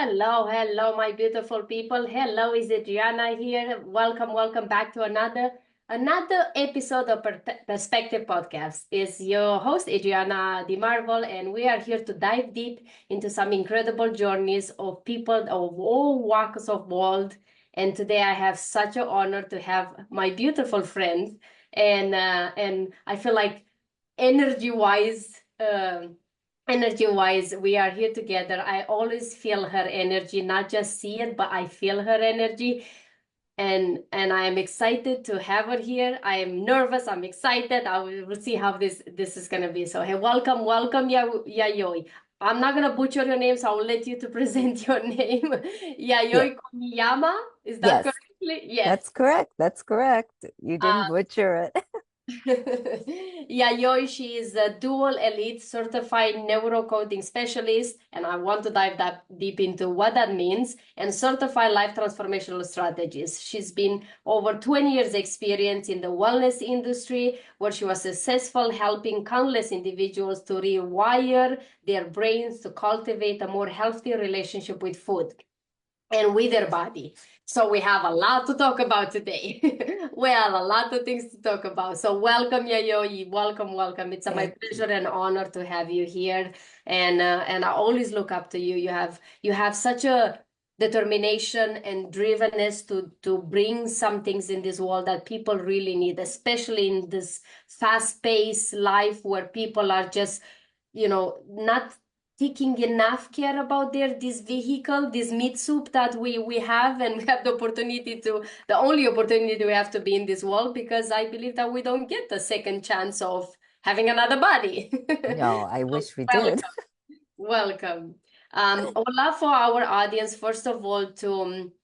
Hello, my beautiful people. Hello, is Adriana here. Welcome back to another episode of Perspective Podcast. Is your host Adriana the Marvel, and we are here to dive deep into some incredible journeys of people of all walks of world. And today I have such an honor to have my beautiful friend, and I feel like energy wise. Energy wise, we are here together. I always feel her energy, not just see it, but I feel her energy. And I am excited to have her here. I am nervous, I'm excited. We'll see how this is gonna be. So hey, welcome Yayoi. I'm not gonna butcher your name, so I'll let you to present your name. Yeah. Yayoi Komiyama, is that Yes, correctly? Yes. that's correct. That's correct. You didn't butcher it. Yayoi, she is a dual elite certified neurocoding specialist, and I want to dive that deep into what that means, and certified life transformational strategies. She's been over 20 years experience in the wellness industry, where she was successful helping countless individuals to rewire their brains to cultivate a more healthy relationship with food and with their body. So we have a lot to talk about today. Well, a lot of things to talk about. So welcome, Yayoi. Welcome. It's my Thank you. pleasure and honor to have you here. And I always look up to you. You have such a determination and drivenness to bring some things in this world that people really need, especially in this fast-paced life where people are just, not taking enough care about this vehicle, this meat soup that we have, and we have the only opportunity we have to be in this world, because I believe that we don't get the second chance of having another body. No, I So wish we did. welcome. Hola for our audience. First of all,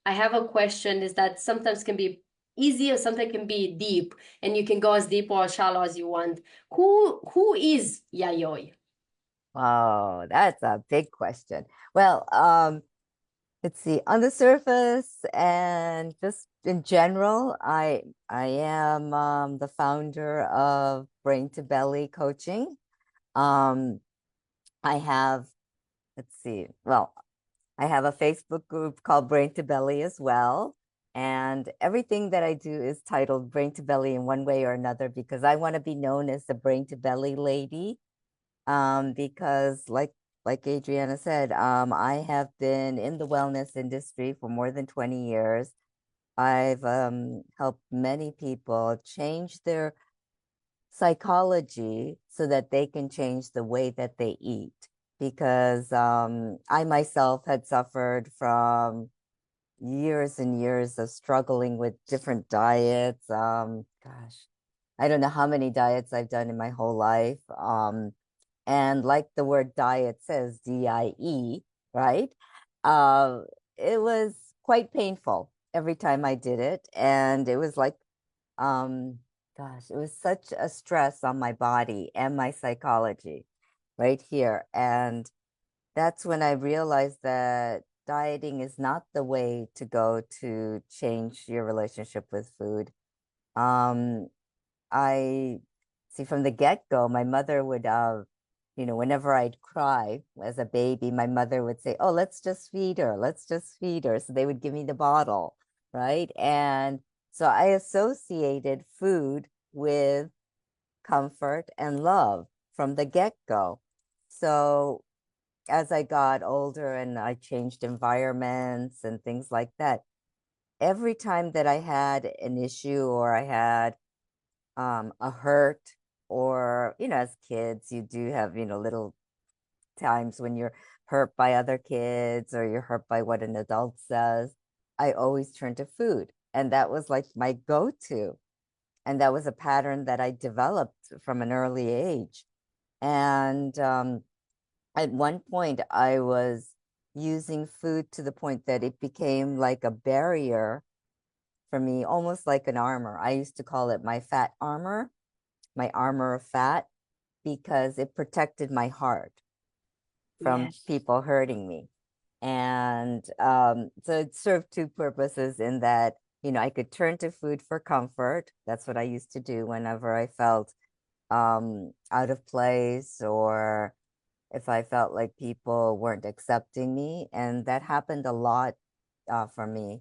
I have a question is that sometimes can be easy or sometimes can be deep, and you can go as deep or as shallow as you want. Who is Yayoi? Oh, that's a big question. Well, let's see. On the surface and just in general, I am the founder of Brain to Belly Coaching. Um, I have, let's see. Well, I have a Facebook group called Brain to Belly as well. And everything that I do is titled Brain to Belly in one way or another, because I want to be known as the Brain to Belly lady. Because like Adriana said, I have been in the wellness industry for more than 20 years. I've helped many people change their psychology so that they can change the way that they eat. Because I myself had suffered from years and years of struggling with different diets. Gosh, I don't know how many diets I've done in my whole life. And like the word diet says, DIE, right? Uh, it was quite painful every time I did it. And it was like, um, gosh, it was such a stress on my body and my psychology right here. And that's when I realized that dieting is not the way to go to change your relationship with food. Um, I see from the get-go, my mother would, whenever I'd cry as a baby, my mother would say, "Oh, let's just feed her. Let's just feed her." So they would give me the bottle, right? And so I associated food with comfort and love from the get-go. So as I got older and I changed environments and things like that, every time that I had an issue or I had a hurt, or, as kids, you do have, little times when you're hurt by other kids or you're hurt by what an adult says, I always turn to food. And that was like my go-to. And that was a pattern that I developed from an early age. And at one point, I was using food to the point that it became like a barrier for me, almost like an armor. I used to call it my fat armor, my armor of fat, because it protected my heart from Yes. people hurting me. And so it served two purposes in that, I could turn to food for comfort. That's what I used to do whenever I felt out of place or if I felt like people weren't accepting me, and that happened a lot for me.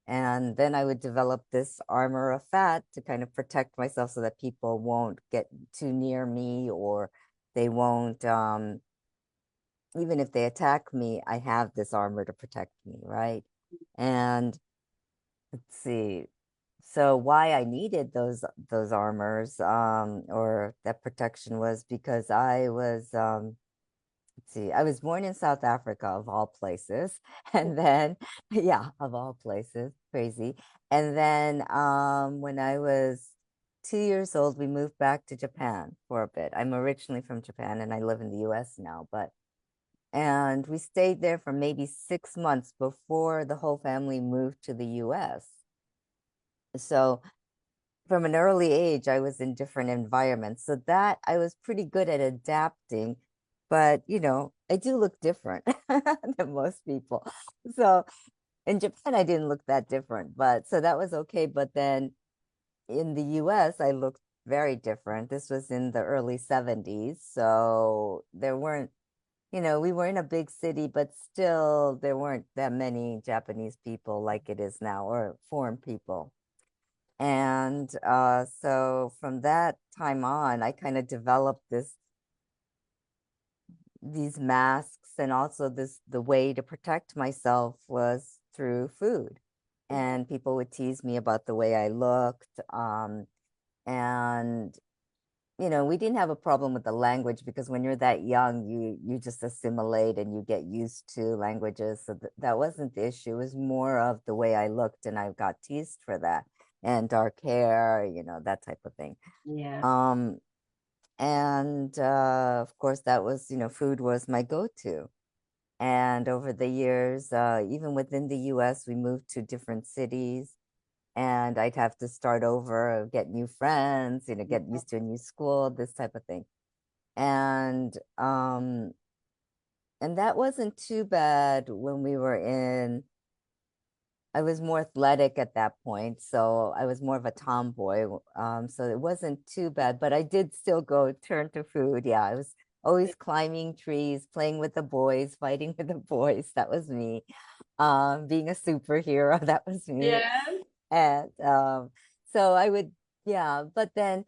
And then I would develop this armor of fat to kind of protect myself so that people won't get too near me, or they won't, even if they attack me, I have this armor to protect me, right? And let's see. So why I needed those armors, or that protection, was because I was, let's see, I was born in South Africa, of all places. And then, yeah, of all places, crazy. And then when I was 2 years old, we moved back to Japan for a bit. I'm originally from Japan and I live in the US now, and we stayed there for maybe 6 months before the whole family moved to the US. So from an early age, I was in different environments. So that I was pretty good at adapting, but I do look different than most people. So in Japan, I didn't look that different, but so that was okay. But then in the US, I looked very different. This was in the early 70s. So there weren't, we were in a big city, but still there weren't that many Japanese people like it is now, or foreign people. And so from that time on, I kind of developed these masks, and also the way to protect myself was through food. And people would tease me about the way I looked. And we didn't have a problem with the language, because when you're that young, you just assimilate and you get used to languages. So that wasn't the issue. It was more of the way I looked, and I got teased for that, and dark hair, that type of thing. Yeah. And of course, that was, food was my go-to. And over the years, even within the US, we moved to different cities, and I'd have to start over, get new friends, get used to a new school, this type of thing. And that wasn't too bad when we were in, I was more athletic at that point, so I was more of a tomboy. So it wasn't too bad, but I did still go turn to food. Yeah, I was always climbing trees, playing with the boys, fighting with the boys. That was me. Being a superhero, that was me. Yeah. And so I would, yeah. But then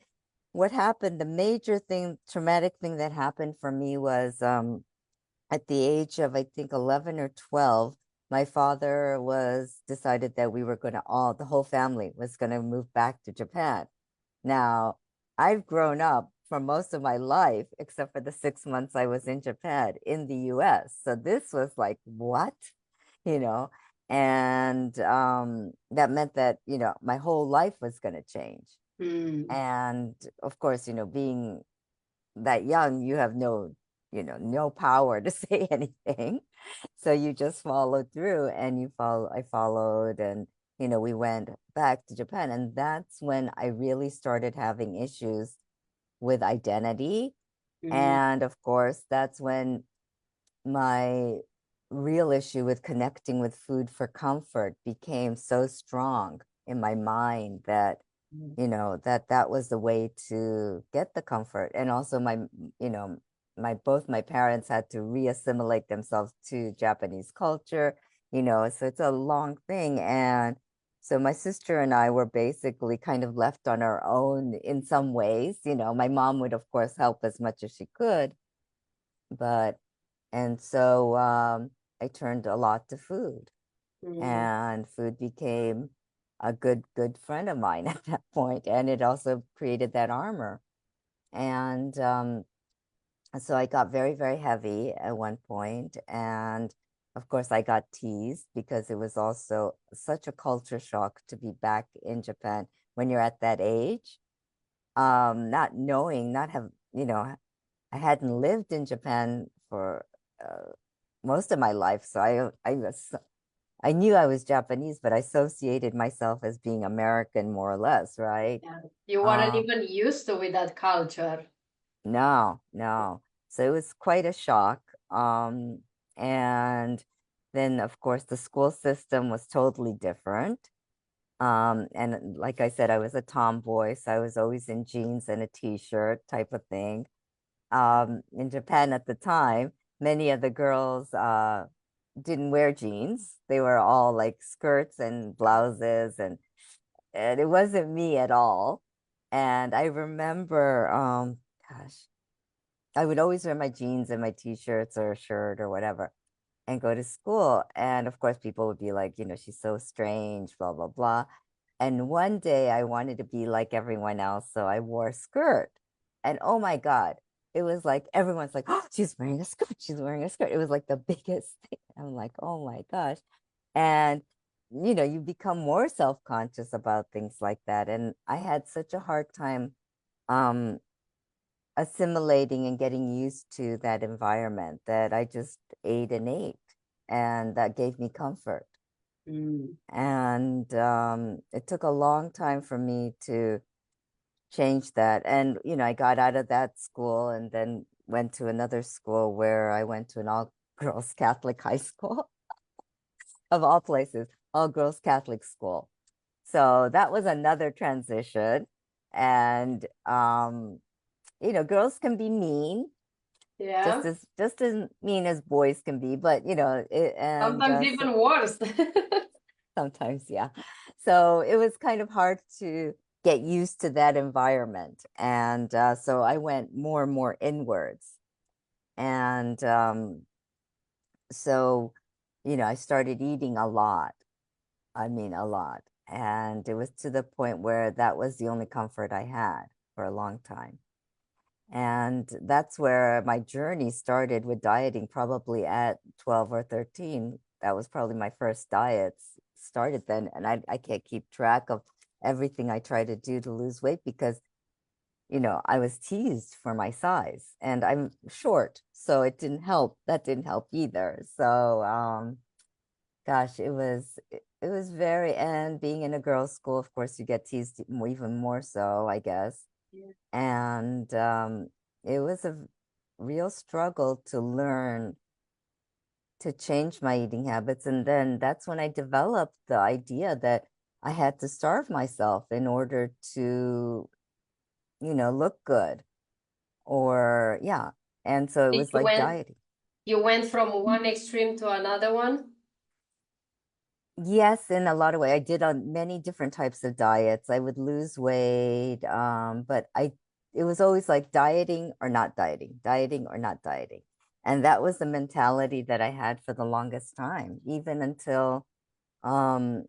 what happened, the major thing, traumatic thing that happened for me was at the age of, I think, 11 or 12, my father decided that we were going to the whole family was going to move back to Japan. Now, I've grown up for most of my life, except for the 6 months I was in Japan, in the US. So this was like, what? You know, and that meant that, my whole life was going to change. And of course, being that young, you have no power to say anything. So you just followed through, and I followed, and we went back to Japan. And that's when I really started having issues with identity. And of course, that's when my real issue with connecting with food for comfort became so strong in my mind that that was the way to get the comfort. And also both my parents had to reassimilate themselves to Japanese culture, so it's a long thing. And so my sister and I were basically kind of left on our own in some ways. My mom would of course help as much as she could, and so I turned a lot to food, and food became a good friend of mine at that point, and it also created that armor. And so I got very, very heavy at one point, and of course I got teased because it was also such a culture shock to be back in Japan when you're at that age, not knowing, not have, I hadn't lived in Japan for most of my life, so I knew I was Japanese, but I associated myself as being American, more or less, right? Yeah. You weren't even used to with that culture. No, no. So it was quite a shock. And then, of course, the school system was totally different. And like I said, I was a tomboy, so I was always in jeans and a t-shirt type of thing. in Japan at the time, many of the girls didn't wear jeans. They were all like skirts and blouses, and it wasn't me at all. And I remember, gosh, I would always wear my jeans and my t-shirts or a shirt or whatever and go to school. And of course, people would be like, she's so strange, blah, blah, blah. And one day I wanted to be like everyone else. So I wore a skirt. And oh my God, it was like everyone's like, oh, she's wearing a skirt. She's wearing a skirt. It was like the biggest thing. I'm like, oh my gosh. And, you become more self-conscious about things like that. And I had such a hard time um, assimilating and getting used to that environment that I just ate and ate. And that gave me comfort. And it took a long time for me to change that. And, I got out of that school and then went to another school where I went to an all-girls Catholic high school, of all places, all-girls Catholic school. So that was another transition. And, girls can be mean, Yeah. just as mean as boys can be, but, Sometimes even worse. sometimes, yeah. So it was kind of hard to get used to that environment. And so I went more and more inwards. And so, I started eating a lot. I mean, a lot. And it was to the point where that was the only comfort I had for a long time. And that's where my journey started with dieting, probably at 12 or 13. That was probably my first diets started then. And I can't keep track of everything I tried to do to lose weight because, I was teased for my size and I'm short. So it didn't help. That didn't help either. So, gosh, it was very, and being in a girls' school, of course, you get teased even more so, I guess. Yeah. And it was a real struggle to learn to change my eating habits. And then that's when I developed the idea that I had to starve myself in order to, look good. Or, yeah. And so it was like dieting. You went from one extreme to another one? Yes, in a lot of ways. I did on many different types of diets. I would lose weight, but it was always like dieting or not dieting, dieting or not dieting. And that was the mentality that I had for the longest time, even until um,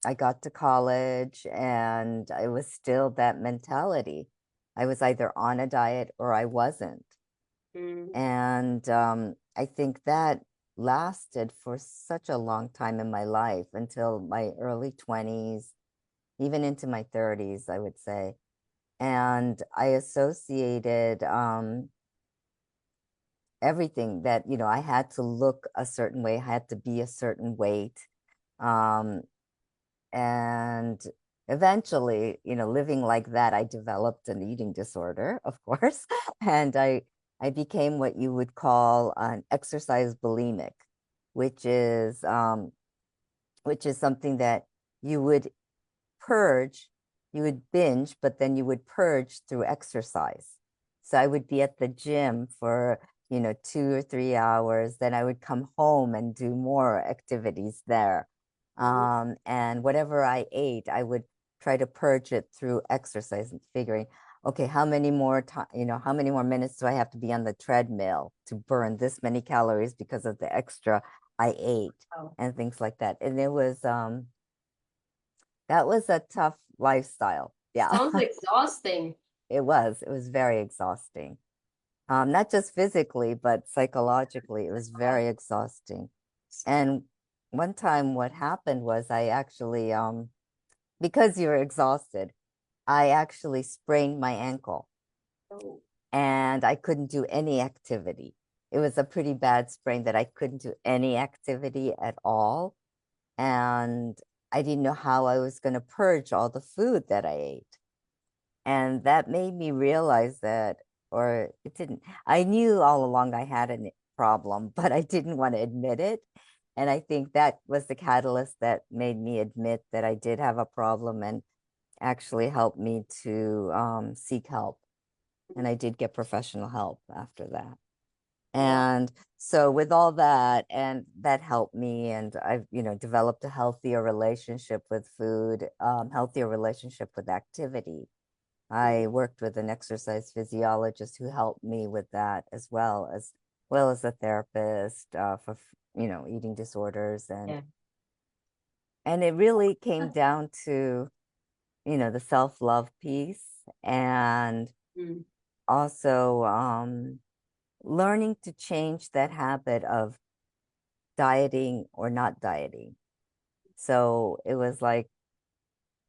I got to college and I was still that mentality. I was either on a diet or I wasn't. And I think that lasted for such a long time in my life until my early 20s, even into my 30s, I would say. And I associated everything that, I had to look a certain way, I had to be a certain weight. And eventually, living like that, I developed an eating disorder, of course. And I became what you would call an exercise bulimic, which is something that you would purge, you would binge, but then you would purge through exercise. So I would be at the gym for, 2 or 3 hours, then I would come home and do more activities there. And whatever I ate, I would try to purge it through exercise and figuring, okay, how many more time, how many more minutes do I have to be on the treadmill to burn this many calories because of the extra I ate and things like that. And that was a tough lifestyle. Yeah. Sounds exhausting. It was very exhausting. Not just physically, but psychologically, it was very exhausting. And one time what happened was I actually, because you're exhausted, I actually sprained my ankle and I couldn't do any activity. It was a pretty bad sprain that I couldn't do any activity at all. And I didn't know how I was going to purge all the food that I ate. And that made me realize that, or it didn't, I knew all along I had a problem, but I didn't want to admit it. And I think that was the catalyst that made me admit that I did have a problem and actually helped me to seek help. and I did get professional help after that. Wow. And so with all that, and that helped me, and I've, developed a healthier relationship with food, healthier relationship with activity. I worked with an exercise physiologist who helped me with that as well as a therapist for, eating disorders. Yeah. And it really came down to, the self-love piece, and Mm. also learning to change that habit of dieting or not dieting. So it was like,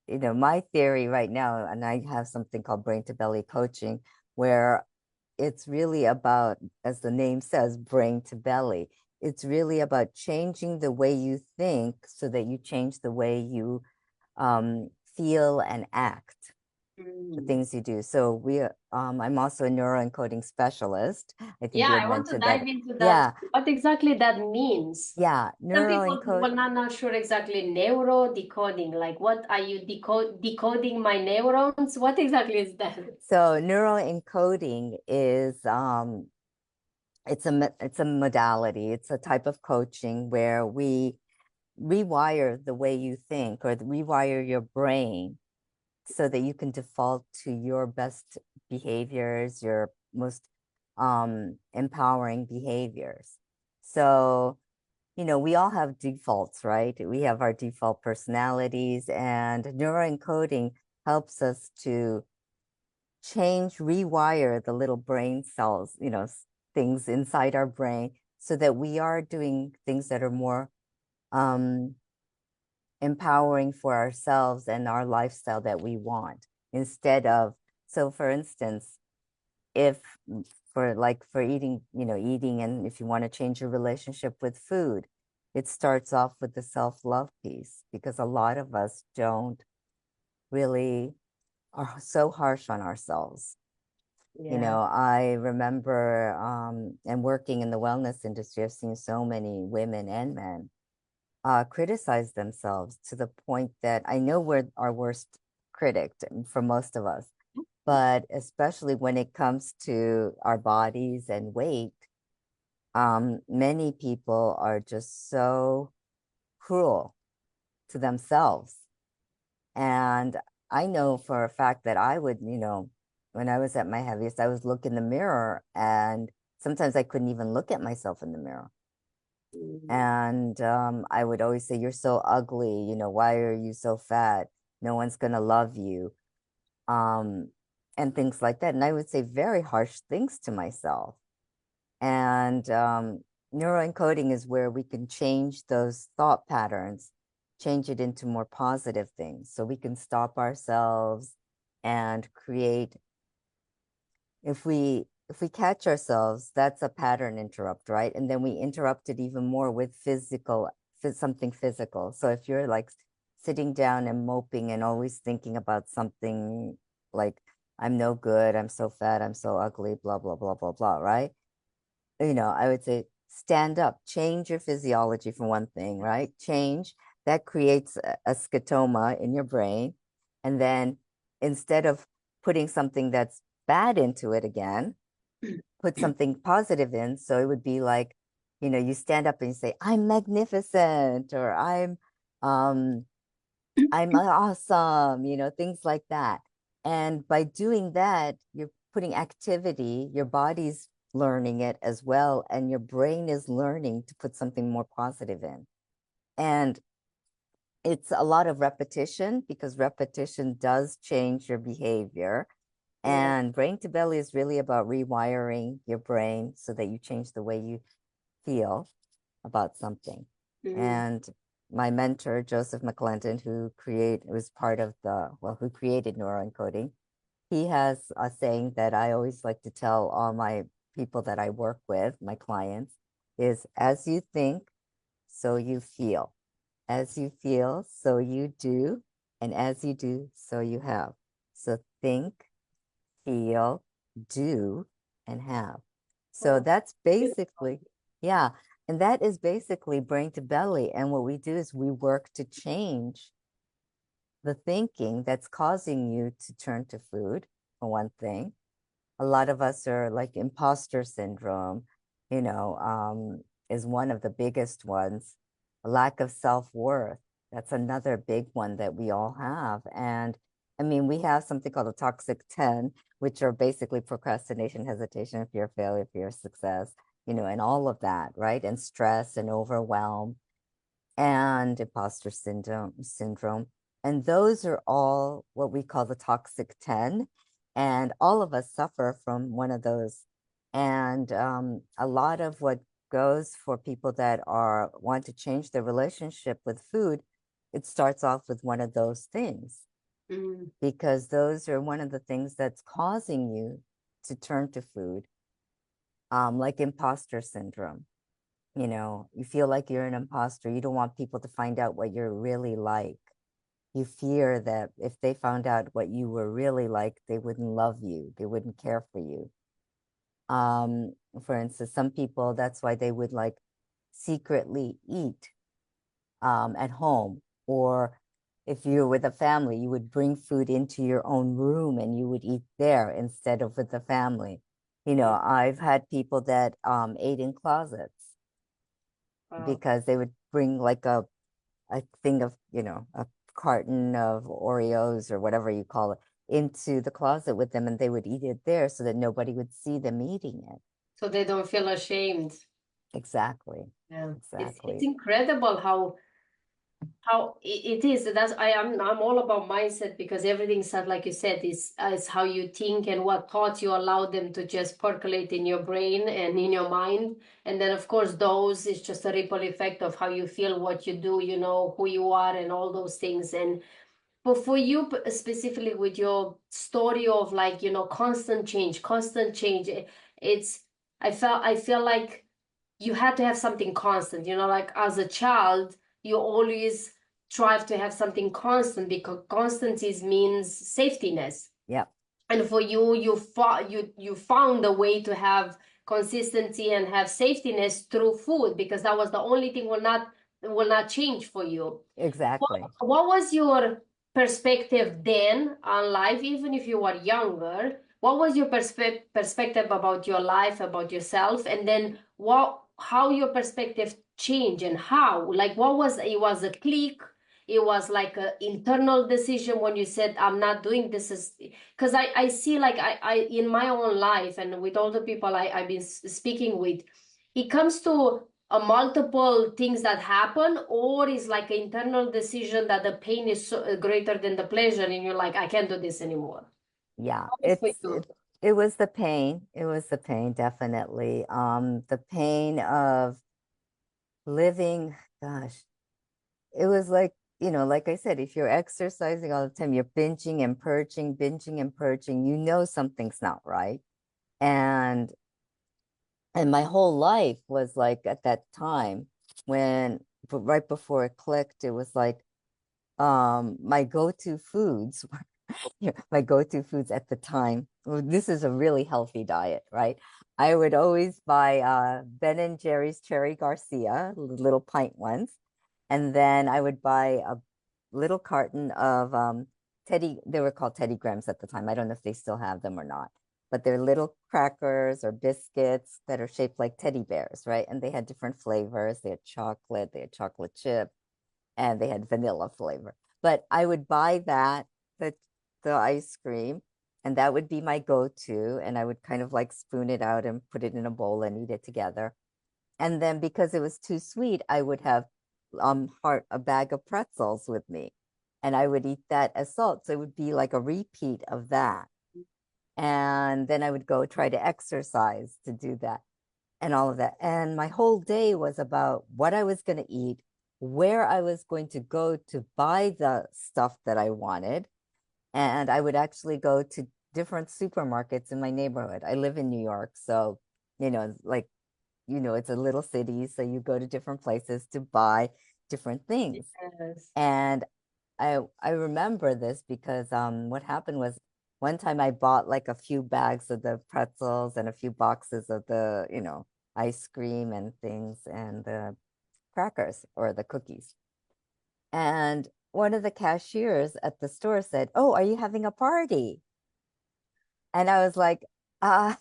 my theory right now, and I have something called brain to belly coaching, where it's really about, as the name says, brain to belly. It's really about changing the way you think so that you change the way you feel and act, the Mm. things you do. So I'm also a neuroencoding specialist. I think Yeah, you had I want to mentioned that. dive into that. Yeah, What exactly that means? yeah, Some people neuroencode. were not sure exactly neuro decoding. Like, what are you decoding my neurons? What exactly is that? So neuroencoding is it's a modality. It's a type of coaching where we rewire the way you think, or rewire your brain so that you can default to your best behaviors, your most empowering behaviors. So, we all have defaults, right? We have our default personalities, and neuroencoding helps us to rewire the little brain cells, things inside our brain, so that we are doing things that are more um, empowering for ourselves and our lifestyle that we want, instead of, so for instance, if for eating, and if you want to change your relationship with food, it starts off with the self-love piece, because a lot of us don't really, are so harsh on ourselves. Yeah. I remember, and working in the wellness industry, I've seen so many women and men criticize themselves, to the point that I know we're our worst critic for most of us, but especially when it comes to our bodies and weight, many people are just so cruel to themselves. And I know for a fact that I would, when I was at my heaviest, I was look in the mirror, and sometimes I couldn't even look at myself in the mirror. Mm. And I would always say, "You're so ugly, why are you so fat? No one's gonna love you." And things like that. And I would say very harsh things to myself. And neuroencoding is where we can change those thought patterns, change it into more positive things. So we can stop ourselves and create, if we catch ourselves, that's a pattern interrupt, right? And then we interrupt it even more with something physical. So if you're like sitting down and moping and always thinking about something like, "I'm no good, I'm so fat, I'm so ugly, blah, blah, blah, blah, blah," right? I would say stand up, change your physiology for one thing, right? Change, that creates a scotoma in your brain. And then instead of putting something that's bad into it again, put something positive in. So it would be like, you stand up and you say, "I'm magnificent," or um, "I'm awesome," things like that. And by doing that, you're putting activity, your body's learning it as well, and your brain is learning to put something more positive in. And it's a lot of repetition, because repetition does change your behavior. Yeah. And brain to belly is really about rewiring your brain so that you change the way you feel about something. Mm. And my mentor, Joseph McClendon, who created neuroencoding, he has a saying that I always like to tell all my people that I work with, my clients, is, "As you think, so you feel. As you feel, so you do. And as you do, so you have." So think, feel, do, and have. So Oh, that's beautiful. basically, yeah. And that is basically brain to belly. And what we do is we work to change the thinking that's causing you to turn to food, for one thing. a lot of us are like imposter syndrome, is one of the biggest ones. A lack of self-worth. That's another big one that we all have. And I mean, we have something called a toxic 10, which are basically procrastination, hesitation, fear of failure, fear of success, and all of that, right? And stress and overwhelm and imposter syndrome. And those are all what we call the toxic 10. And all of us suffer from one of those. And a lot of what goes for people that want to change their relationship with food, it starts off with one of those things. Because those are one of the things that's causing you to turn to food, like imposter syndrome. You feel like you're an imposter. You don't want people to find out what you're really like. You fear that if they found out what you were really like, they wouldn't love you. They wouldn't care for you. For instance, some people, that's why they would like secretly eat at home, or if you're with a family, you would bring food into your own room and you would eat there instead of with the family. I've had people that ate in closets because they would bring like a thing of, a carton of Oreos or whatever you call it into the closet with them, and they would eat it there so that nobody would see them eating it. So they don't feel ashamed. Exactly. Yeah. Exactly. It's incredible how it is. I'm all about mindset, because everything said, like you said, is how you think and what thoughts you allow them to just percolate in your brain and in your mind. And then of course those is just a ripple effect of how you feel, what you do, who you are and all those things. But for you specifically with your story of like, constant change, it's I feel like you had to have something constant, like as a child, you always strive to have something constant, because constancy means safetyness. Yep. And for you, you found a way to have consistency and have safetyness through food, because that was the only thing will not change for you. Exactly. What was your perspective then on life, even if you were younger? What was your perspective about your life, about yourself, and then how your perspective changed, and how, like, it was a click, it was like an internal decision when you said, I'm not doing this, is because I see, like, I in my own life and with all the people I've been speaking with, it comes to a multiple things that happen, or is like an internal decision that the pain is greater than the pleasure, and you're like, I can't do this anymore. Yeah, How is for you? it was the pain. It was the pain, definitely. The pain of living, gosh, it was like, like I said, if you're exercising all the time, you're binging and purging, something's not right. And my whole life was like at that time but right before it clicked, it was like my go-to foods my go-to foods at the time. Well, this is a really healthy diet, right? I would always buy Ben and Jerry's Cherry Garcia, little pint ones. And then I would buy a little carton of they were called Teddy Grahams at the time. I don't know if they still have them or not, but they're little crackers or biscuits that are shaped like teddy bears, right? And they had different flavors. They had chocolate chip, and they had vanilla flavor. But I would buy that, the ice cream, and that would be my go-to. And I would kind of like spoon it out and put it in a bowl and eat it together. And then because it was too sweet, I would have a bag of pretzels with me, and I would eat that as salt. So it would be like a repeat of that. And then I would go try to exercise to do that and all of that. And my whole day was about what I was going to eat, where I was going to go to buy the stuff that I wanted. And I would actually go to different supermarkets in my neighborhood. I live in New York, so, like, it's a little city, so you go to different places to buy different things. Yes. And I remember this because what happened was one time I bought like a few bags of the pretzels and a few boxes of the, ice cream and things and the crackers or the cookies. And one of the cashiers at the store said, "Oh, are you having a party?" And I was like, Uh,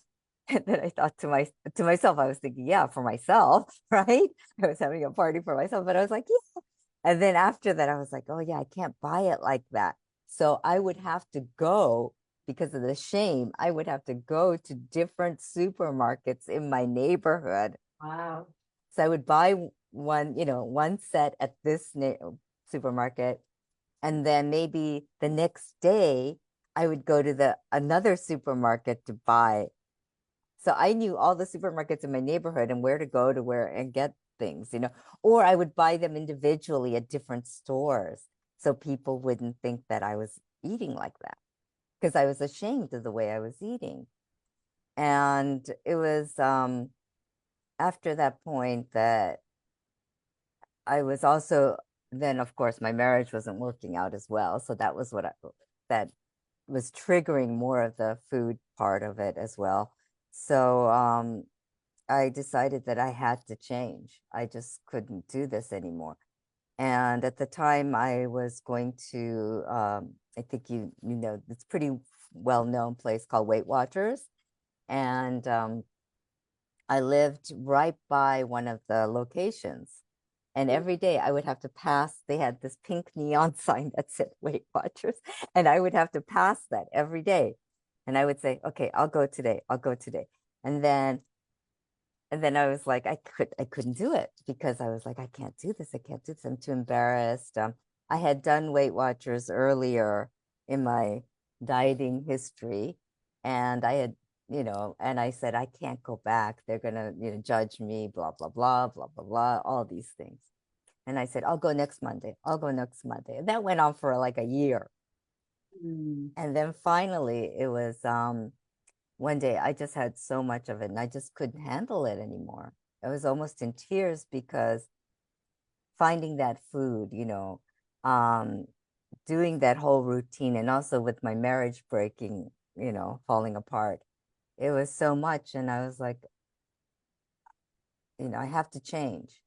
and then I thought to myself, I was thinking, yeah, for myself, right? I was having a party for myself, but I was like, yeah. And then after that, I was like, oh yeah, I can't buy it like that. So I would have to go because of the shame. I would have to go to different supermarkets in my neighborhood. Wow. So I would buy one, one set at this supermarket, and then maybe the next day I would go to the another supermarket to buy. So I knew all the supermarkets in my neighborhood and where to go to where and get things, or I would buy them individually at different stores so people wouldn't think that I was eating like that because I was ashamed of the way I was eating. And it was after that point that I was also, then of course my marriage wasn't working out as well. So that was that was triggering more of the food part of it as well. So I decided that I had to change. I just couldn't do this anymore. And at the time I was going to, I think you know, it's pretty well-known place called Weight Watchers. And I lived right by one of the locations. And every day I would have to pass, they had this pink neon sign that said Weight Watchers. And I would have to pass that every day. And I would say, okay, I'll go today. I'll go today. And then I was like, I couldn't do it because I was like, I can't do this. I can't do this. I'm too embarrassed. I had done Weight Watchers earlier in my dieting history. And I had, and I said, I can't go back. They're going to, judge me, blah, blah, blah, blah, blah, blah, all these things. And I said, I'll go next Monday. I'll go next Monday. And that went on for like a year. And then finally it was one day I just had so much of it and I just couldn't handle it anymore. I was almost in tears because finding that food, doing that whole routine, and also with my marriage breaking, falling apart, it was so much. And I was like, I have to change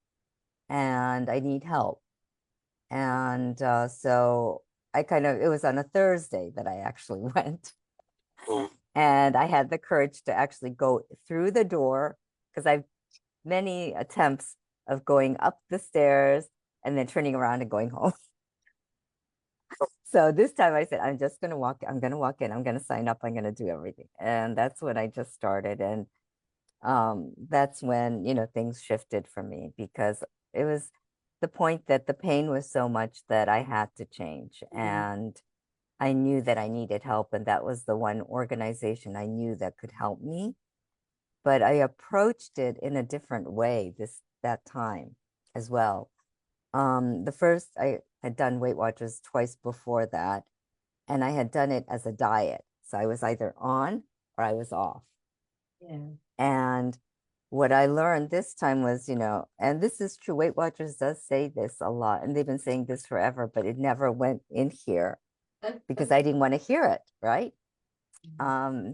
and I need help. And so it was on a Thursday that I actually went. And I had the courage to actually go through the door because I've many attempts of going up the stairs and then turning around and going home. So this time I said, I'm just going to walk. I'm going to walk in. I'm going to sign up. I'm going to do everything. And that's when I just started. And that's when, things shifted for me because it was the point that the pain was so much that I had to change. And I knew that I needed help. And that was the one organization I knew that could help me. But I approached it in a different way that time as well. The first I had done Weight Watchers twice before that, and I had done it as a diet. So I was either on or I was off. Yeah. And what I learned this time was, and this is true, Weight Watchers does say this a lot, and they've been saying this forever, but it never went in here because I didn't want to hear it, right?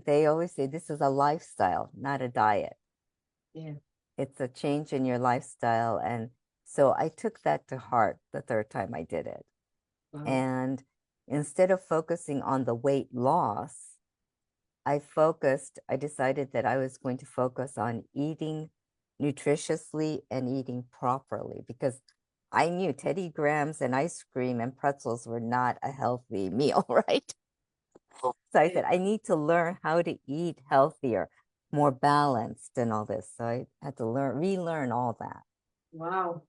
They always say this is a lifestyle, not a diet. Yeah. It's a change in your lifestyle. And so I took that to heart the third time I did it. Wow. And instead of focusing on the weight loss, I decided that I was going to focus on eating nutritiously and eating properly because I knew Teddy Grahams and ice cream and pretzels were not a healthy meal, right? So I said, I need to learn how to eat healthier, more balanced and all this. So I had to relearn all that. Wow.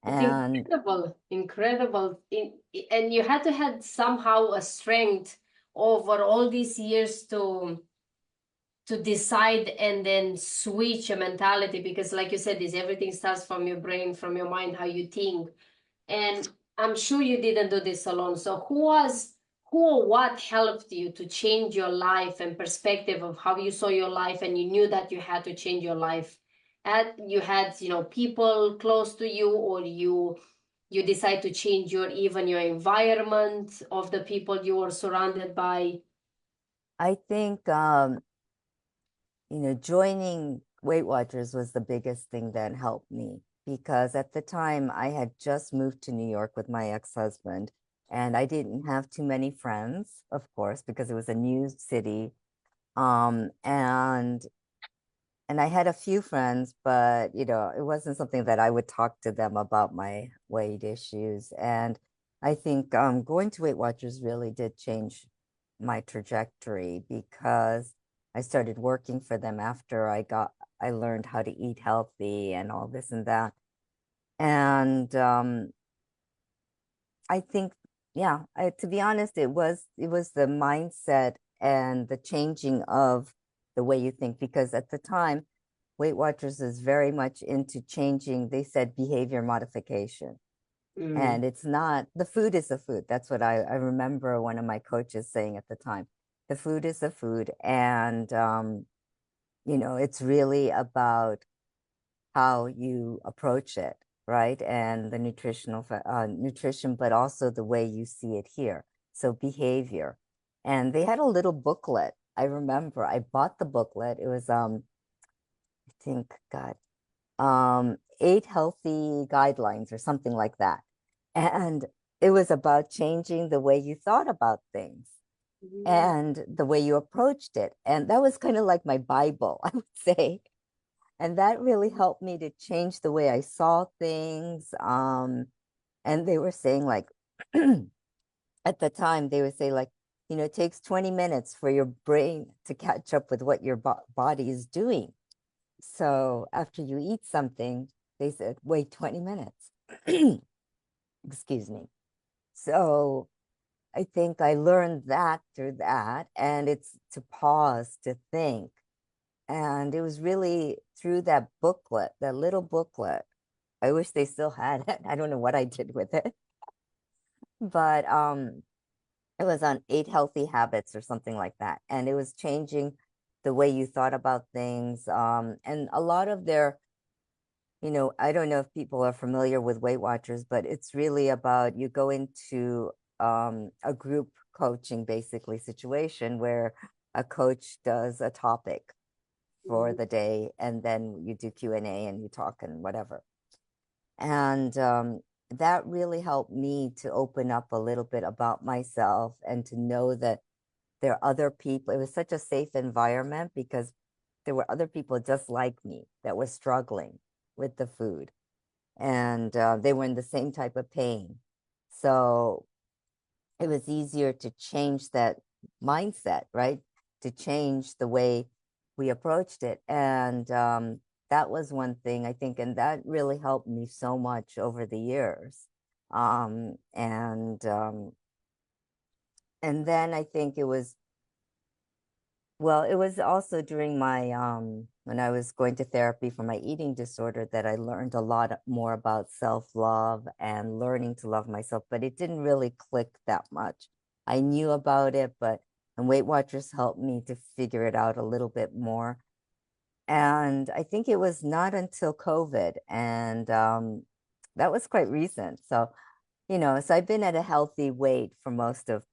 It's And incredible, incredible. And you had to have somehow a strength over all these years to decide and then switch a mentality because like you said, this everything starts from your brain, from your mind, how you think. And I'm sure you didn't do this alone. So who or what helped you to change your life and perspective of how you saw your life and you knew that you had to change your life? And you had, people close to you, or you decide to change even your environment of the people you were surrounded by? I think, joining Weight Watchers was the biggest thing that helped me because at the time I had just moved to New York with my ex-husband and I didn't have too many friends, of course, because it was a new city. And I had a few friends, but you know, it wasn't something that I would talk to them about my weight issues. And I think going to Weight Watchers really did change my trajectory because I started working for them after I learned how to eat healthy and all this and that. And I think, yeah, to be honest, it was the mindset and the changing of the way you think, because at the time, Weight Watchers is very much into changing, they said behavior modification. And it's not, the food is the food. That's what I remember one of my coaches saying at the time. The food is the food. And, you know, it's really about how you approach it, right? And the nutrition, but also the way you see it here. So behavior. And they had a little booklet. I remember I bought the booklet. It was, I think, God, 8 healthy guidelines or something like that. And it was about changing the way you thought about things and the way you approached it. And that was kind of like my Bible, I would say. And that really helped me to change the way I saw things. And they were saying, like, at the time, they would say, like, you know, it takes 20 minutes for your brain to catch up with what your body is doing. So after you eat something, they said, wait 20 minutes. Excuse me. So I think I learned that through that, and it's to pause, to think. And it was really through that booklet, that little booklet. I wish they still had it. I don't know what I did with it. But it was on 8 healthy habits or something like that. And it was changing the way you thought about things. And a lot of their, you know, I don't know if people are familiar with Weight Watchers, but it's really about you go into a group coaching basically situation where a coach does a topic for the day, and then you do Q&A and you talk and whatever. And that really helped me to open up a little bit about myself and to know that there are other people. It was such a safe environment because there were other people just like me that were struggling with the food, and they were in the same type of pain. So it was easier to change that mindset, right? To change the way we approached it. And that was one thing I think, and that really helped me so much over the years. Um, and um, and then I think it was, well, it was also during my when I was going to therapy for my eating disorder that I learned a lot more about self-love and learning to love myself, but it didn't really click that much. I knew about it, but and Weight Watchers helped me to figure it out a little bit more. And I think it was not until COVID, and that was quite recent. So, you know, so I've been at a healthy weight for most of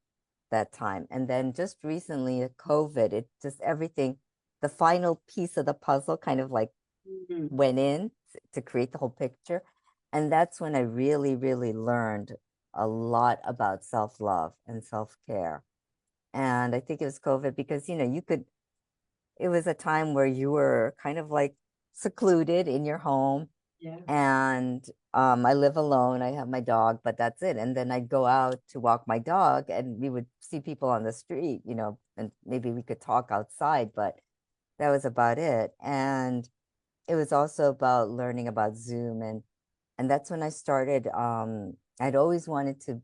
that time. And then just recently at COVID, it just everything, the final piece of the puzzle kind of like went in to create the whole picture. And that's when I really, really learned a lot about self-love and self-care. And I think it was COVID because, you know, it was a time where you were kind of like secluded in your home. Yeah. And I live alone. I have my dog, but that's it. And then I'd go out to walk my dog, and we would see people on the street, you know, and maybe we could talk outside, but that was about it. And it was also about learning about Zoom, and that's when I started. I'd always wanted to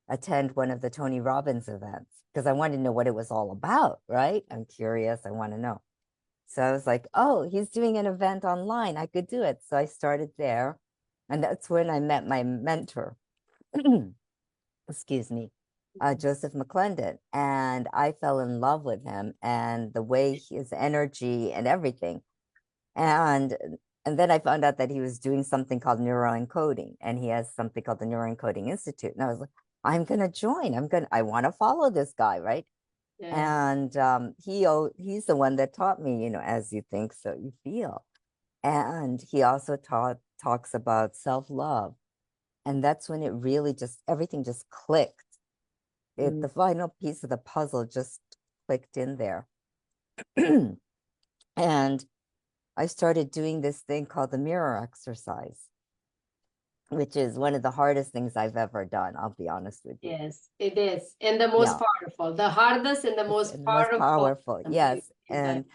attend one of the Tony Robbins events because I wanted to know what it was all about, right? I'm curious. I want to know. So I was like, oh, he's doing an event online. I could do it. So I started there. And that's when I met my mentor, excuse me, Joseph McClendon. And I fell in love with him and the way his energy and everything. And and then I found out that he was doing something called neuroencoding, and he has something called the Neuroencoding Institute. And I was like, I'm gonna join. I want to follow this guy, right? Yeah. And he's the one that taught me, you know, as you think, so you feel. And he also talks about self-love. And that's when it really just everything just clicked. The final piece of the puzzle just clicked in there. And I started doing this thing called the mirror exercise, which is one of the hardest things I've ever done. I'll be honest with you. Yes, it is. And the most Yeah. powerful, the hardest and the most And the most powerful. powerful. Yes. And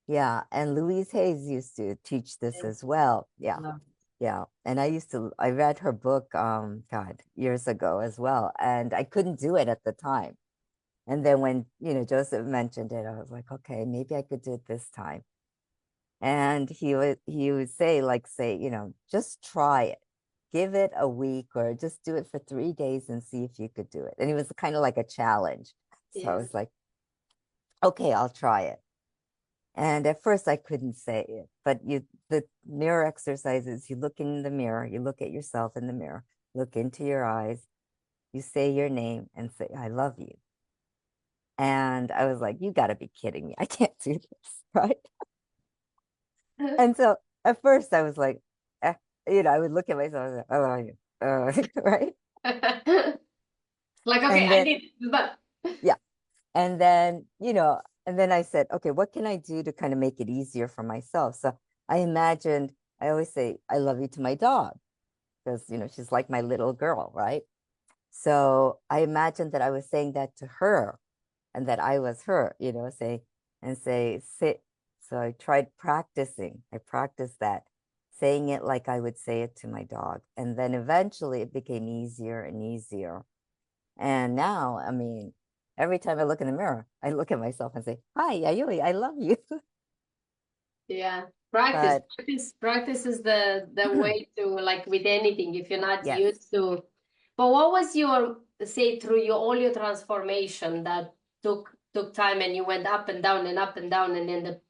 yeah. And Louise Hayes used to teach this as well. Yeah. Love. Yeah. And I read her book, God, years ago as well. And I couldn't do it at the time. And then when, Joseph mentioned it, I was like, okay, maybe I could do it this time. And he would say, just try it. Give it a week or just do it for 3 days and see if you could do it. And it was kind of like a challenge. So I was like, okay, I'll try it. And at first I couldn't say it, but the mirror exercises, you look in the mirror, you look at yourself in the mirror, look into your eyes, you say your name and say, I love you. And I was like, you got to be kidding me. I can't do this, right? And so at first I was like, I would look at myself and say, oh, right? Like, okay, And I then, did, but yeah. And then, I said, okay, what can I do to kind of make it easier for myself? So I always say, I love you to my dog because, she's like my little girl, right? So I imagined that I was saying that to her and that I was her, say, sit. So I tried practicing. I practiced that, saying it like I would say it to my dog. And then eventually it became easier and easier. And now, I mean, every time I look in the mirror, I look at myself and say, hi, Yayoi, I love you. yeah, practice, But practice is the way to, like with anything, if you're not yes. used to. But what was your, say, through all your transformation that took time and you went up and down and up and down, and then the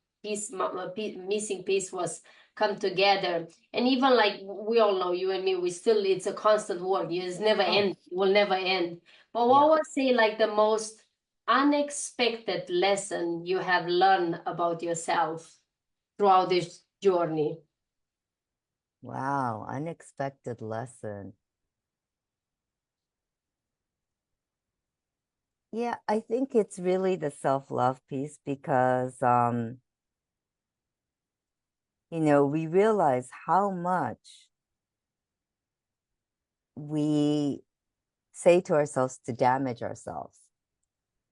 missing piece was come together. And even like we all know, you and me, it's a constant work. It's never end. It will never end. But what was, say, like the most unexpected lesson you have learned about yourself throughout this journey? Wow, unexpected lesson. Yeah, I think it's really the self-love piece because, we realize how much we say to ourselves to damage ourselves,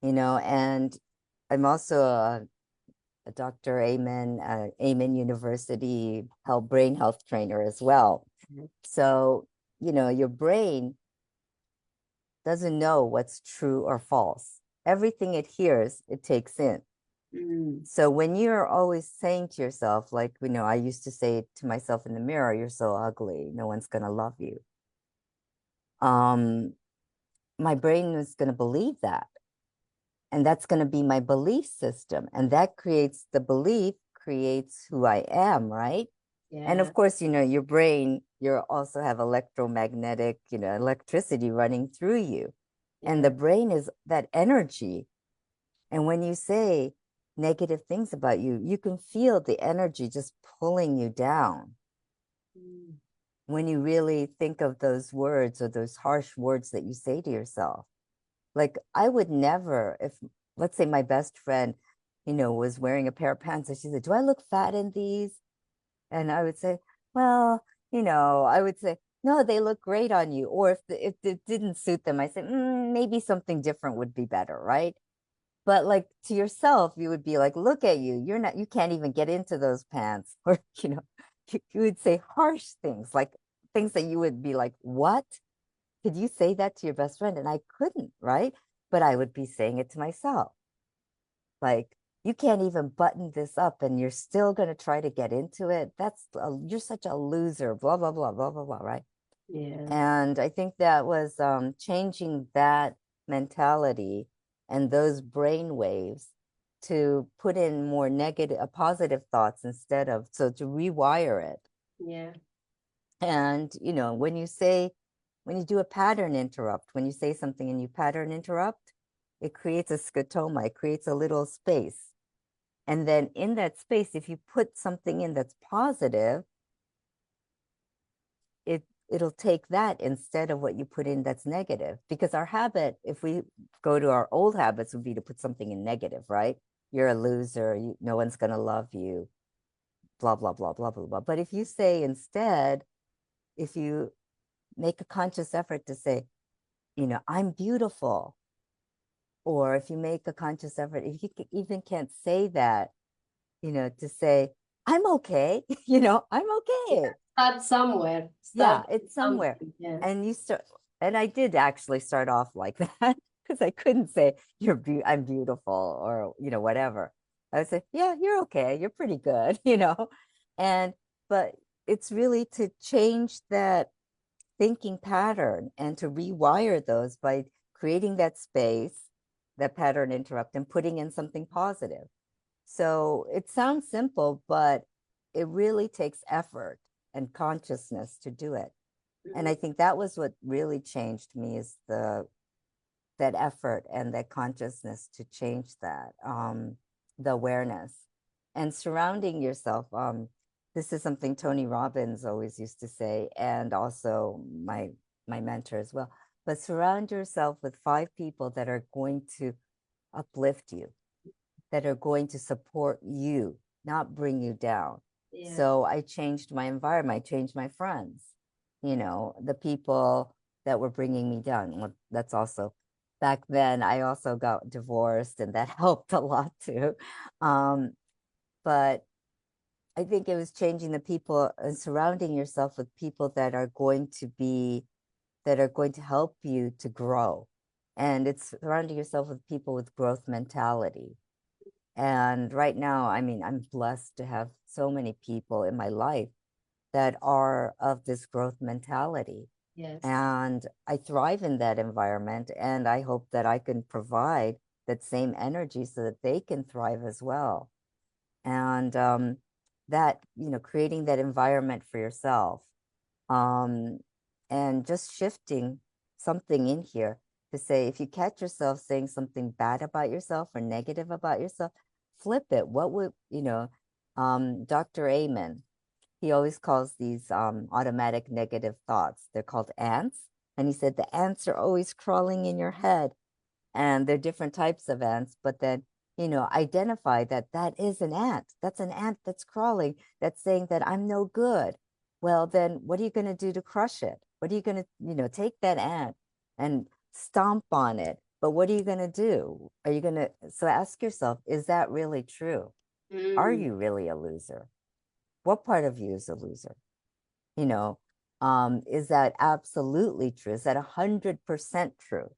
and I'm also a Dr. Amen University brain health trainer as well. So, your brain doesn't know what's true or false. Everything it hears, it takes in. So when you're always saying to yourself, like, I used to say to myself in the mirror, you're so ugly, no one's going to love you. My brain is going to believe that. And that's going to be my belief system. And that creates the belief, creates who I am, right? Yeah. And of course, your brain, you also have electromagnetic, electricity running through you. Yeah. And the brain is that energy. And when you say negative things about you, you can feel the energy just pulling you down. When you really think of those words or those harsh words that you say to yourself. Like I would never, if let's say my best friend, was wearing a pair of pants and she said, do I look fat in these? And I would say, well, I would say, no, they look great on you. Or if it didn't suit them, I said, maybe something different would be better, right? But like to yourself, you would be like, look at you. You can't even get into those pants. Or, you would say harsh things, like things that you would be like, what? Could you say that to your best friend? And I couldn't, right? But I would be saying it to myself. Like, you can't even button this up and you're still going to try to get into it. You're such a loser, blah, blah, blah, blah, blah, blah, right? Yeah. And I think that was changing that mentality and those brain waves to put in more positive thoughts instead of, so to rewire it. Yeah. And, when you do a pattern interrupt, when you say something and you pattern interrupt, it creates a scotoma, it creates a little space. And then in that space, if you put something in that's positive, it'll take that instead of what you put in that's negative. Because our habit, if we go to our old habits, would be to put something in negative, right? you're a loser, no one's going to love you, blah, blah, blah, blah, blah, blah. But if you say instead, if you make a conscious effort to say, I'm beautiful, or if you make a conscious effort, if you even can't say that, to say, I'm okay, I'm okay. Start somewhere. Yeah, Start it's somewhere. something. Yeah. And and I did actually start off like that because I couldn't say I'm beautiful or, whatever. I would say, yeah, you're okay. You're pretty good, but it's really to change that thinking pattern and to rewire those by creating that space, that pattern interrupt, and putting in something positive. So it sounds simple, but it really takes effort and consciousness to do it. And I think that was what really changed me, is that effort and that consciousness to change that, the awareness and surrounding yourself. This is something Tony Robbins always used to say, and also my mentor as well. But surround yourself with 5 people that are going to uplift you, that are going to support you, not bring you down. Yeah. So I changed my environment. I changed my friends, the people that were bringing me down. Well, that's also, back then, I also got divorced, and that helped a lot too. But I think it was changing the people and surrounding yourself with people that are going to help you to grow. And it's surrounding yourself with people with growth mentality. And right now, I mean, I'm blessed to have so many people in my life that are of this growth mentality. Yes. And I thrive in that environment, and I hope that I can provide that same energy so that they can thrive as well. And that, creating that environment for yourself, and just shifting something in here to say, if you catch yourself saying something bad about yourself or negative about yourself, flip it. What would, Dr. Amen, he always calls these automatic negative thoughts, they're called ants. And he said the ants are always crawling in your head, and they're different types of ants, but then, identify that is an ant. That's an ant that's crawling, that's saying that I'm no good. Well, then what are you going to do to crush it? What are you going to, take that ant and stomp on it? But what are you going to do? Are you going to, so ask yourself, is that really true? Are you really a loser? What part of you is a loser? Is that absolutely true? Is that 100% true?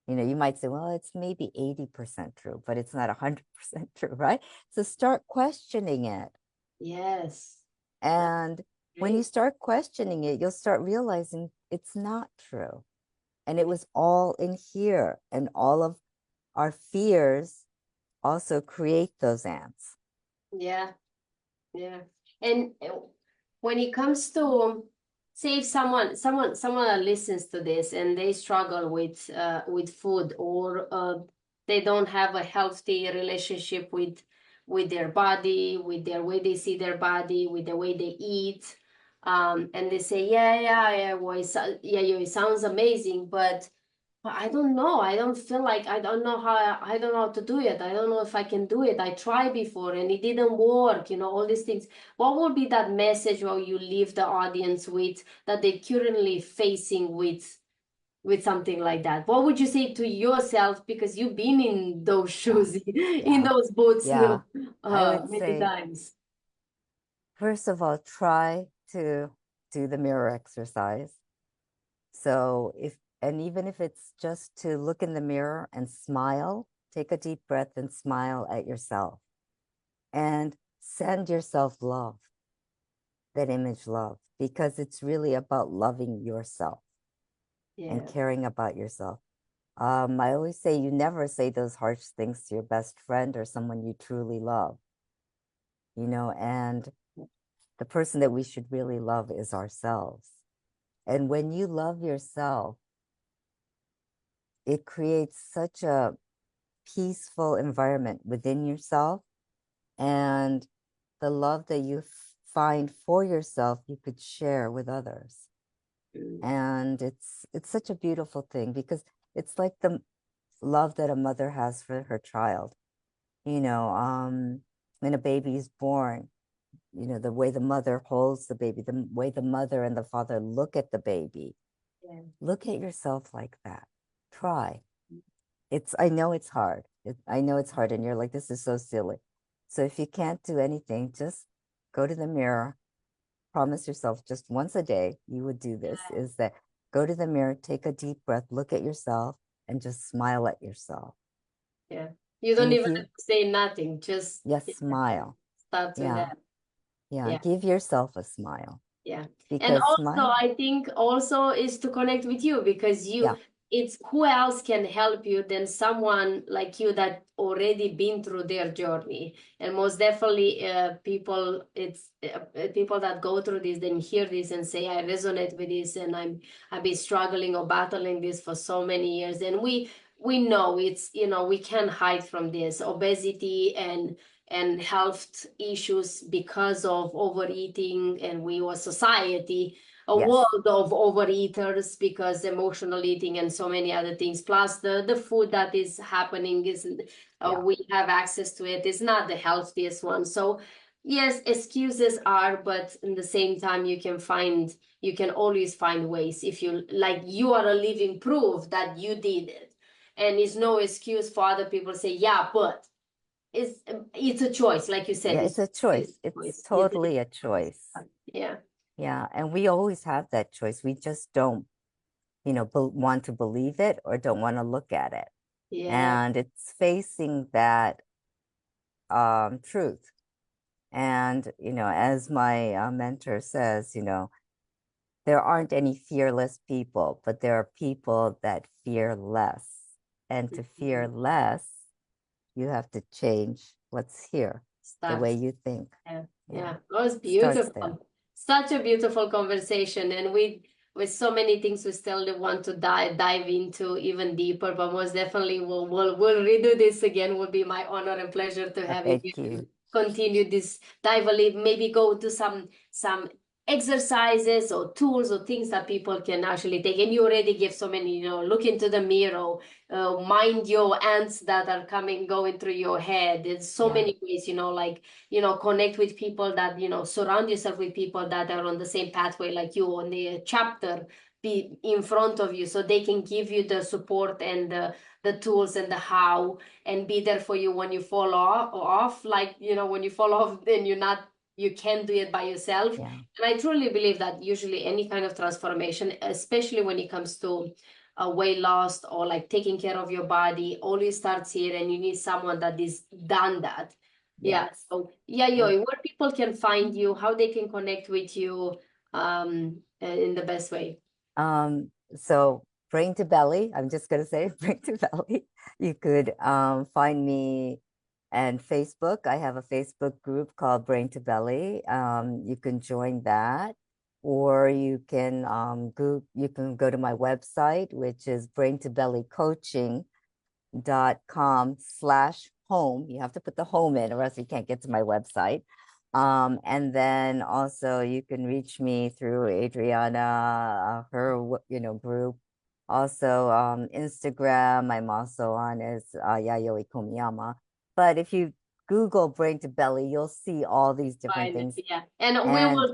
You might say, well, it's maybe 80% true, but it's not 100% true, right? So start questioning it. Yes. And when you start questioning it, you'll start realizing it's not true. And it was all in here. And all of our fears also create those ants. Yeah. Yeah. And when it comes to, say, if someone that listens to this and they struggle with food, or they don't have a healthy relationship with their body, with their way they see their body, with the way they eat, and they say, yeah, well, it sounds amazing, but I don't know. I don't feel like, I don't know how to do it. I don't know if I can do it. I tried before and it didn't work, all these things. What would be that message where you leave the audience with, that they're currently facing with something like that? What would you say to yourself, because you've been in those shoes, in those boots, I would many say, times? first of all, try to do the mirror exercise. So even if it's just to look in the mirror and smile, take a deep breath and smile at yourself and send yourself love, that image love, because it's really about loving yourself and caring about yourself. I always say, you never say those harsh things to your best friend or someone you truly love, and the person that we should really love is ourselves. And when you love yourself, it creates such a peaceful environment within yourself, and the love that you find for yourself, you could share with others. And it's such a beautiful thing, because it's like the love that a mother has for her child. you know, when a baby is born, you know, the way the mother holds the baby, the way the mother and the father look at the baby. Yeah. Look at yourself like that. Try. I know it's hard. I know it's hard, and you're like, this is so silly. So if you can't do anything, just go to the mirror. Promise yourself just once a day, you would do this, is that go to the mirror, take a deep breath, look at yourself, and just smile at yourself. Yeah. You don't even have to say nothing, just smile. start with that. Yeah, give yourself a smile. Yeah. Because and also I think also is to connect with you, because it's who else can help you than someone like you that already been through their journey. And most definitely people that go through this then hear this and say, I resonate with this, and I've been struggling or battling this for so many years. And we know it's, you know, we can't hide from this obesity and health issues because of overeating, and we were society, a world of overeaters, because emotional eating and so many other things, plus the food that is happening isn't we have access to it is not the healthiest one. So yes, excuses are, but in the same time you can always find ways. If you like, you are a living proof that you did it, and it's no excuse for other people to say, yeah, but it's a choice, like you said. It's a choice. It's totally a choice. Yeah, and we always have that choice. We just don't, you know, want to believe it or don't want to look at it. And it's facing that truth. And, you know, as my mentor says, you know, there aren't any fearless people, but there are people that fear less. And to fear less, you have to change what's here, the way you think. It was beautiful. Such a beautiful conversation. And with so many things we still want to dive into even deeper, but most definitely we'll redo this again. It will be my honor and pleasure to have you continue this dive a little, maybe go to some exercises or tools or things that people can actually take. And you already give so many, you know, look into the mirror, mind your ants that are going through your head. There's so many ways, you know, like, you know, connect with people that, you know, surround yourself with people that are on the same pathway like you on the chapter, be in front of you, so they can give you the support and the tools and the how, and be there for you when you fall off. Like, you know, when you fall off, then you can't do it by yourself. And I truly believe that usually any kind of transformation, especially when it comes to weight loss or like taking care of your body, always starts here, and you need someone that is done that. So Yayoi, where people can find you, how they can connect with you in the best way. So Brain to Belly, I'm just going to say Brain to Belly. You could find me on Facebook. I have a Facebook group called Brain to Belly. You can join that, or you can go to my website, which is braintoBellyCoaching.com/home. You have to put the home in, or else you can't get to my website. And then also you can reach me through Adriana, her group. Also Instagram, I'm also on as Yayoi Komiyama. But if you Google Brain to Belly, you'll see all these different things. And we will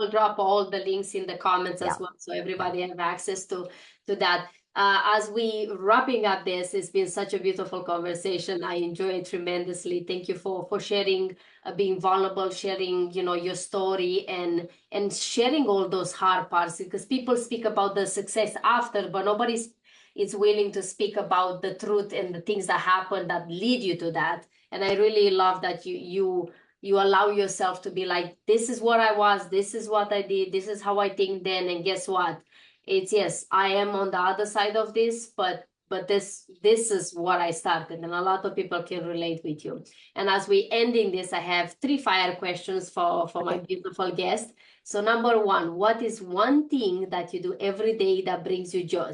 drop all the links in the comments as well, so everybody have access to that. As we wrapping up this, it's been such a beautiful conversation. I enjoy it tremendously. Thank you for sharing, being vulnerable, sharing, you know, your story, and sharing all those hard parts, because people speak about the success after, but nobody is willing to speak about the truth and the things that happen that lead you to that. And I really love that you allow yourself to be like, this is what I was, this is what I did, this is how I think then, and guess what? It's, yes, I am on the other side of this, but this is what I started, and a lot of people can relate with you. And as we ending this, I have 3 fire questions for my beautiful guest. So number 1, what is one thing that you do every day that brings you joy?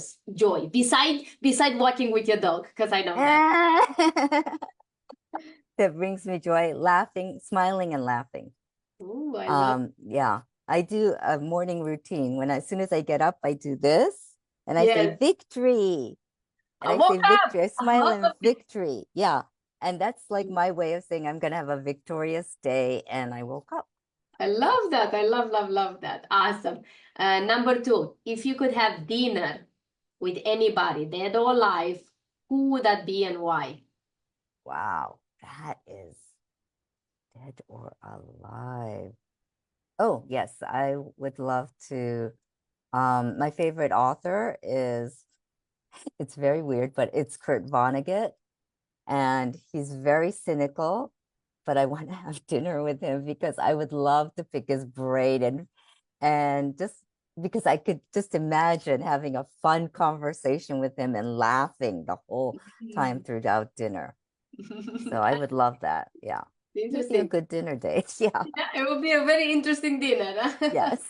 Beside walking with your dog, because I know that. That brings me joy, laughing, smiling and laughing. Ooh, I love I do a morning routine. As soon as I get up, I do this, and I say victory. And I say victory. I smile in victory. And that's like my way of saying I'm going to have a victorious day, and I woke up. I love that. I love that. Awesome. Number two, if you could have dinner with anybody, dead or alive, who would that be and why? Wow, that is dead or alive. Oh, yes, I would love to. My favorite author is, it's very weird, but it's Kurt Vonnegut, and he's very cynical, but I want to have dinner with him because I would love to pick his brain and just because I could just imagine having a fun conversation with him and laughing the whole time throughout dinner. So I would love that. Yeah. It would be a Interesting. good dinner date. Yeah. Yeah, it would be a very interesting dinner. Yes.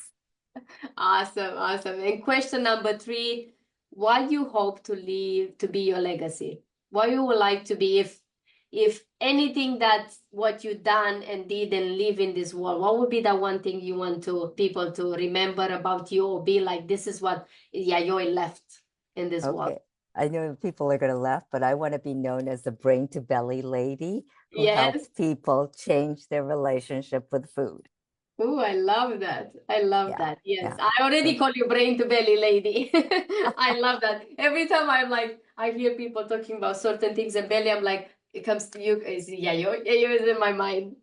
Awesome, awesome. And question number three, what you hope to leave to be your legacy? What you would like to be if anything that's what you done and did and live in this world, what would be the one thing you want to people to remember about you or be like, this is what Yayoi left in this world? Okay. I know people are going to laugh, but I want to be known as the brain to belly lady who helps Yes. people change their relationship with food. Oh, I love that. I love Yeah. that. Yes. Yeah. I already So call you brain to belly lady. I love that. Every time I'm like, I hear people talking about certain things and belly, I'm like, it comes to you, it's Yayoi. Yayoi is in my mind.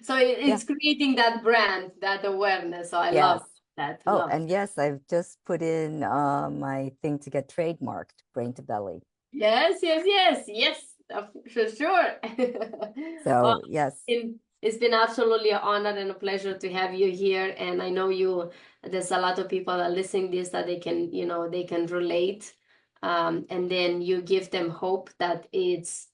So yeah. it's creating that brand, that awareness. So I love Yes. that. Oh, Love. and yes, I've just put in my thing to get trademarked, brain to belly. Yes, yes, yes, yes, for sure. Well, So yes, it's been absolutely an honor and a pleasure to have you here. And I know there's a lot of people that are listening this that they can, they can relate. And then you give them hope that it's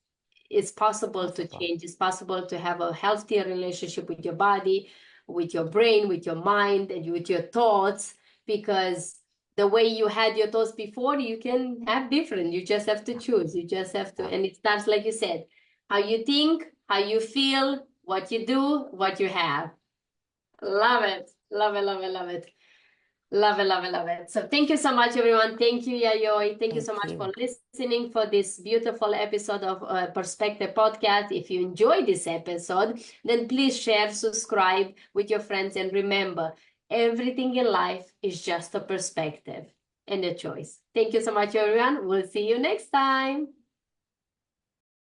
possible to possible. change. It's possible to have a healthier relationship with your body, with your brain, with your mind, and with your thoughts, because the way you had your thoughts before, you can have different. You just have to choose. You just have to, Yeah. and it starts like you said, how you think, how you feel, what you do, what you have. Love it. Love it, love it, love it. Love it, love it, love it. So thank you so much, everyone. Thank you, Yayoi. Thank you so Thank much for you. listening for this beautiful episode of Perspective Podcast. If you enjoyed this episode, then please share, subscribe with your friends, and remember, everything in life is just a perspective and a choice. Thank you so much, everyone. We'll see you next time.